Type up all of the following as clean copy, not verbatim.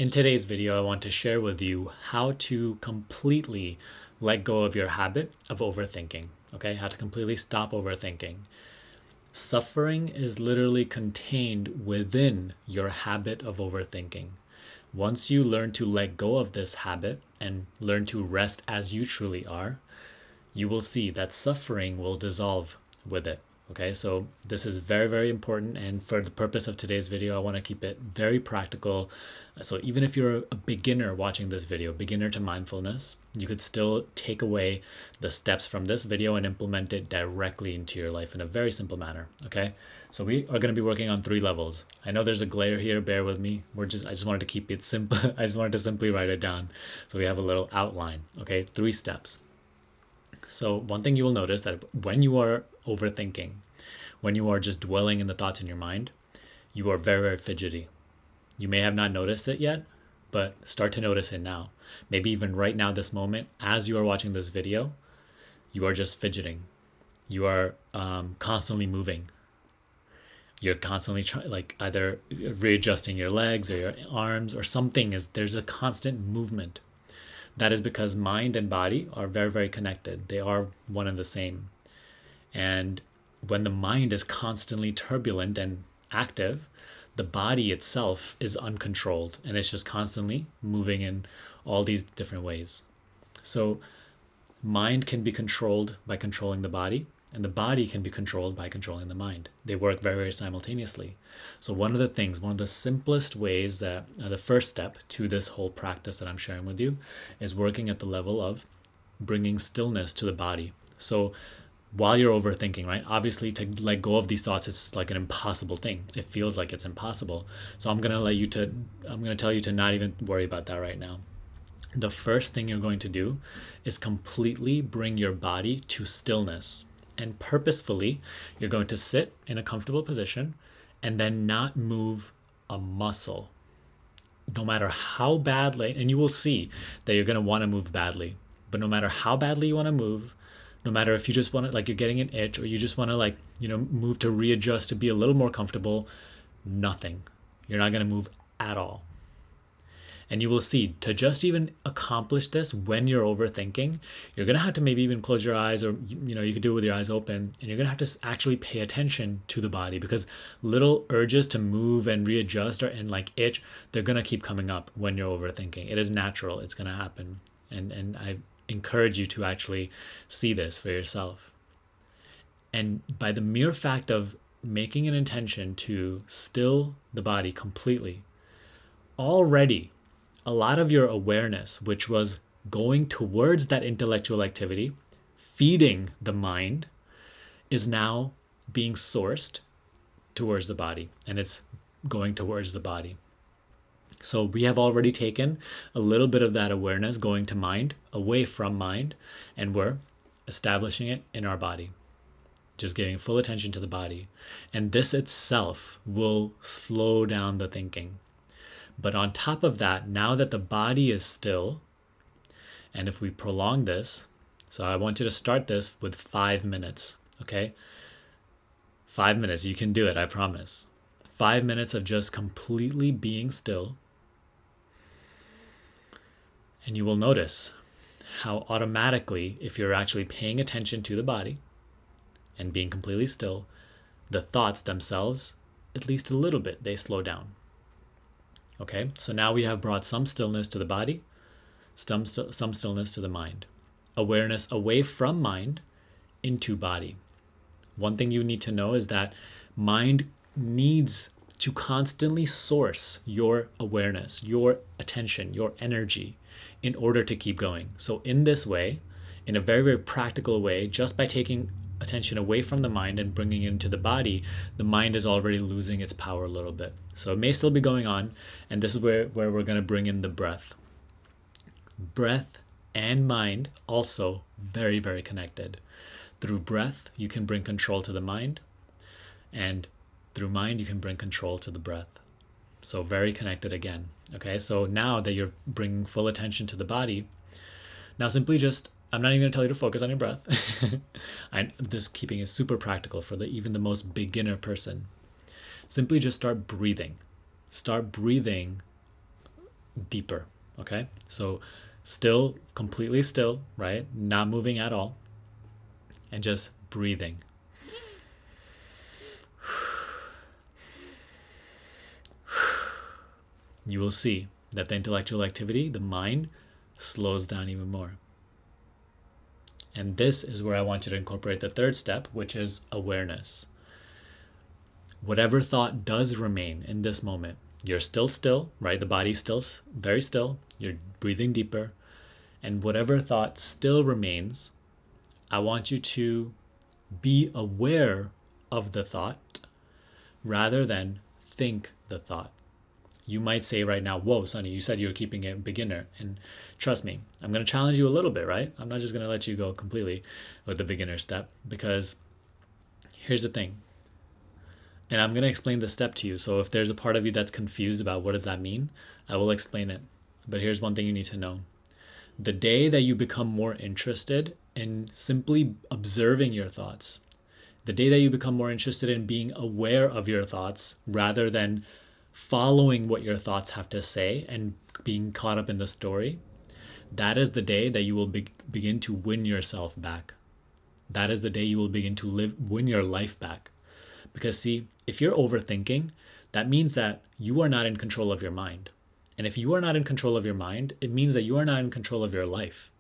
In today's video, I want to share with you how to completely let go of your habit of overthinking, okay? How to completely stop overthinking. Suffering is literally contained within your habit of overthinking. Once you learn to let go of this habit and learn to rest as you truly are, you will see that suffering will dissolve with it. Okay, so this is very, very important. And for the purpose of today's video, I want to keep it very practical. So even if you're a beginner watching this video, beginner to mindfulness, you could still take away the steps from this video and implement it directly into your life in a very simple manner. Okay, so we are going to be working on 3 levels. I know there's a glare here, bear with me. I just wanted to keep it simple. I just wanted to simply write it down so we have a little outline. Okay, 3 steps. So one thing you will notice that when you are overthinking, when you are just dwelling in the thoughts in your mind, you are very, very fidgety. You may have not noticed it yet, but start to notice it now. Maybe even right now, this moment, as you are watching this video, you are just fidgeting. You are constantly moving. You're constantly either readjusting your legs or your arms or something. There's a constant movement. That is because mind and body are very, very connected. They are one and the same. And when the mind is constantly turbulent and active, the body itself is uncontrolled and it's just constantly moving in all these different ways. So mind can be controlled by controlling the body, and the body can be controlled by controlling the mind. They work very, very simultaneously. So one of the simplest ways that the first step to this whole practice that I'm sharing with you is working at the level of bringing stillness to the body. So while you're overthinking, right? Obviously, to let go of these thoughts, it's like an impossible thing. It feels like it's impossible. So I'm going to tell you to not even worry about that right now. The first thing you're going to do is completely bring your body to stillness. And purposefully, you're going to sit in a comfortable position and then not move a muscle. No matter how badly, and you will see that you're going to want to move badly, but no matter how badly you want to move, no matter if you just want to, like you're getting an itch, or you just want to move to readjust to be a little more comfortable, nothing. You're not going to move at all. And you will see, to just even accomplish this when you're overthinking, you're going to have to maybe even close your eyes, or you could do it with your eyes open, and you're going to have to actually pay attention to the body, because little urges to move and readjust and like itch, they're going to keep coming up when you're overthinking. It is natural. It's going to happen. And I encourage you to actually see this for yourself. And by the mere fact of making an intention to still the body completely, already a lot of your awareness, which was going towards that intellectual activity, feeding the mind, is now being sourced towards the body, and it's going towards the body. So we have already taken a little bit of that awareness going to mind, away from mind, and we're establishing it in our body, just giving full attention to the body. And this itself will slow down the thinking. But on top of that, now that the body is still, and if we prolong this, so I want you to start this with 5 minutes, okay? 5 minutes, you can do it, I promise. 5 minutes of just completely being still. And you will notice how automatically, if you're actually paying attention to the body and being completely still, the thoughts themselves, at least a little bit, they slow down. Okay, so now we have brought some stillness to the body, some stillness to the mind. Awareness away from mind into body. One thing you need to know is that mind needs to constantly source your awareness, your attention, your energy in order to keep going. So in this way, in a very, very practical way, just by taking attention away from the mind and bringing it into the body, the mind is already losing its power a little bit. So it may still be going on, and this is where we're going to bring in the breath. Breath and mind also very, very connected. Through breath, you can bring control to the mind, and through mind, you can bring control to the breath. So very connected again. Okay, so now that you're bringing full attention to the body, now simply just, I'm not even going to tell you to focus on your breath. This keeping is super practical for even the most beginner person. Simply just start breathing. Start breathing deeper. Okay, so still, completely still, right? Not moving at all, and just breathing. You will see that the intellectual activity, the mind, slows down even more. And this is where I want you to incorporate the third step, which is awareness. Whatever thought does remain in this moment, you're still, right? The body's still very still. You're breathing deeper. And whatever thought still remains, I want you to be aware of the thought rather than think the thought. You might say right now, whoa, Sonny, you said you were keeping it beginner. And trust me, I'm going to challenge you a little bit, right? I'm not just going to let you go completely with the beginner step, because here's the thing. And I'm going to explain the step to you. So if there's a part of you that's confused about what does that mean, I will explain it. But here's one thing you need to know. The day that you become more interested in simply observing your thoughts, the day that you become more interested in being aware of your thoughts rather than following what your thoughts have to say and being caught up in the story, that is the day that you will begin to win yourself back. That is the day you will begin to win your life back. Because see, if you're overthinking, that means that you are not in control of your mind. And if you are not in control of your mind, it means that you are not in control of your life.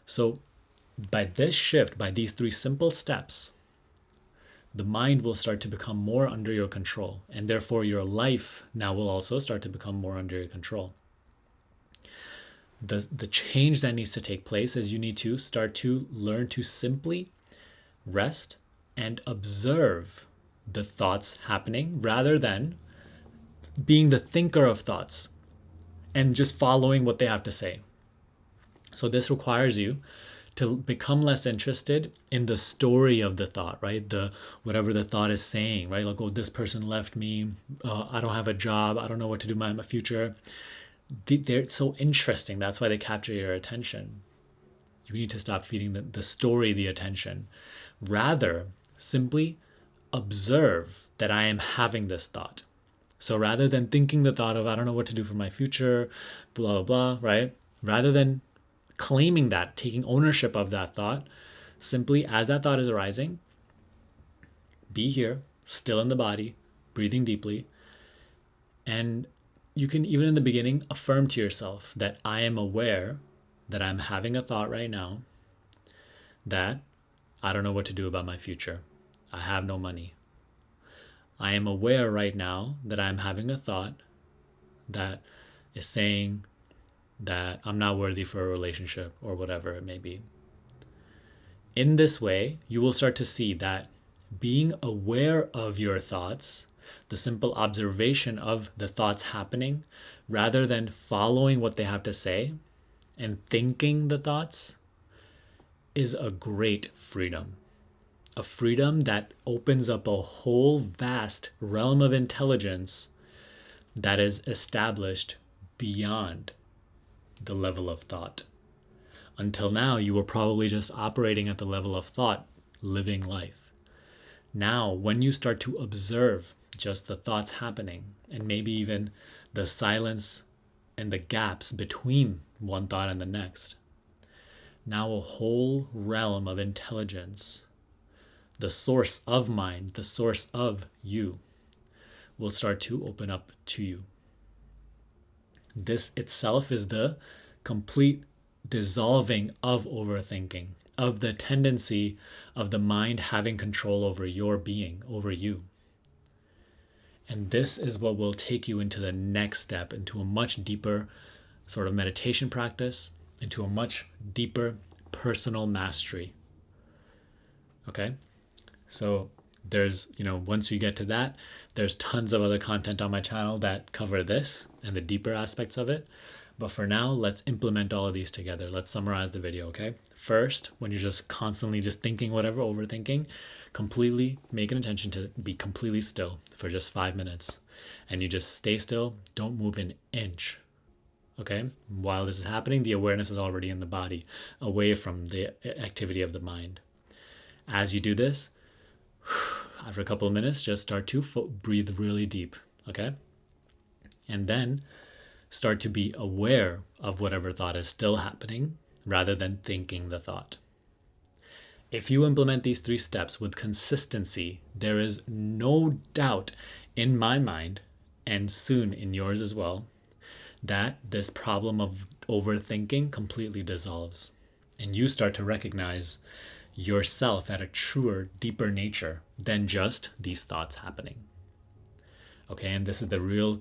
So by this shift, by these 3 simple steps, the mind will start to become more under your control. And therefore your life now will also start to become more under your control. The change that needs to take place is you need to start to learn to simply rest and observe the thoughts happening rather than being the thinker of thoughts and just following what they have to say. So this requires you to become less interested in the story of the thought, right? The whatever the thought is saying, right? Like, oh, this person left me. I don't have a job. I don't know what to do in my future. They're so interesting. That's why they capture your attention. You need to stop feeding the story the attention. Rather, simply observe that I am having this thought. So rather than thinking the thought of, I don't know what to do for my future, blah, blah, blah, right? Rather than claiming that, taking ownership of that thought, simply as that thought is arising, be here, still in the body, breathing deeply. And you can, even in the beginning, affirm to yourself that I am aware that I'm having a thought right now that I don't know what to do about my future. I have no money. I am aware right now that I'm having a thought that is saying that I'm not worthy for a relationship or whatever it may be. In this way, you will start to see that being aware of your thoughts, the simple observation of the thoughts happening, rather than following what they have to say and thinking the thoughts, is a great freedom. A freedom that opens up a whole vast realm of intelligence that is established beyond the level of thought. Until now, you were probably just operating at the level of thought, living life. Now, when you start to observe just the thoughts happening, and maybe even the silence and the gaps between one thought and the next, now a whole realm of intelligence, the source of mind, the source of you, will start to open up to you. This itself is the complete dissolving of overthinking, of the tendency of the mind having control over your being, over you. And this is what will take you into the next step, into a much deeper sort of meditation practice, into a much deeper personal mastery. Okay? So there's, once you get to that, there's tons of other content on my channel that cover this and the deeper aspects of it. But for now, let's implement all of these together. Let's summarize the video, okay? First, when you're just constantly just thinking whatever, overthinking, completely make an intention to be completely still for just 5 minutes. And you just stay still, don't move an inch, okay? While this is happening, the awareness is already in the body, away from the activity of the mind. As you do this, after a couple of minutes, just start to breathe really deep, okay? And then start to be aware of whatever thought is still happening rather than thinking the thought. If you implement these 3 steps with consistency, there is no doubt in my mind, and soon in yours as well, that this problem of overthinking completely dissolves. And you start to recognize yourself at a truer, deeper nature than just these thoughts happening. Okay, and this is the real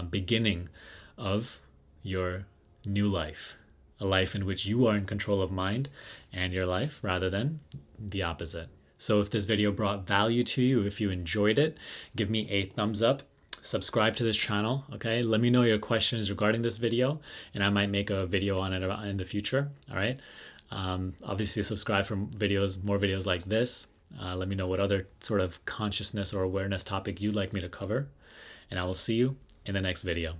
beginning of your new life. A life in which you are in control of mind and your life rather than the opposite. So if this video brought value to you, if you enjoyed it, give me a thumbs up, subscribe to this channel, okay? Let me know your questions regarding this video, and I might make a video on it in the future, all right? Obviously subscribe for videos, more videos like this. Let me know what other sort of consciousness or awareness topic you'd like me to cover, and I will see you in the next video.